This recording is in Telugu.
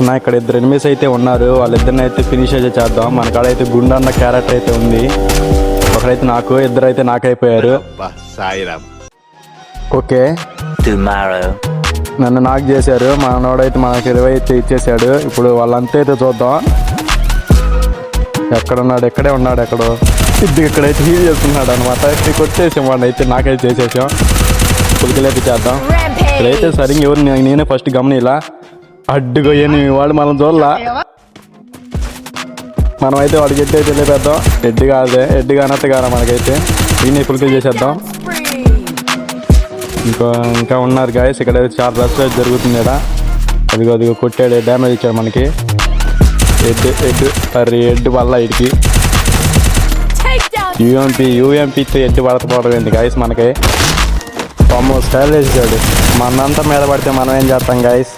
నా ఇక్కడ ఇద్దరు ఎనిమిస్ అయితే ఉన్నారు. వాళ్ళిద్దరిని అయితే ఫినిష్ అయితే చేద్దాం. మన కాడ అయితే గుండన్న క్యారెక్టర్ అయితే ఉంది. ఒకరైతే నాకు, ఇద్దరైతే నాకైపోయారు. ఓకే, నన్ను నాకు చేశారు. మనోడైతే మనకి 20 అయితే ఇచ్చేసాడు. ఇప్పుడు వాళ్ళంతా అయితే చూద్దాం. ఎక్కడున్నాడు? ఎక్కడే ఉన్నాడు. ఎక్కడో ఇక్కడైతే హీల్ చేస్తున్నాడు అనమాట. కొట్టేసాం వాడిని అయితే, నాకైతే చేసేసాం. పులికలైతే చేద్దాం. ఇక్కడైతే సరిగ్గా ఎవరు నేనే ఫస్ట్ గమనిలా అడ్డుగొయ్యని వాడు మనం చూడలా. మనమైతే వాడికి ఎట్టి అయితే వెళ్ళిపోద్దాం. ఎడ్డు కానట్టు కారా మనకైతే. దీన్ని పులికలు చేసేద్దాం. ఇంకా ఉన్నారు గాయస్. ఇక్కడ చాలా రష్ జరుగుతుంది. అదిగో కొట్టాడు, డ్యామేజ్ ఇచ్చాడు మనకి. ఎడ్డు వల్ల ఇడికి యూఎంపీతో ఎడ్డు పడకపోవడం ఏంటి గాయస్ మనకి. స్టైల్ వేసాడు. మనంతా మీద పడితే మనం ఏం చేస్తాం గాయస్.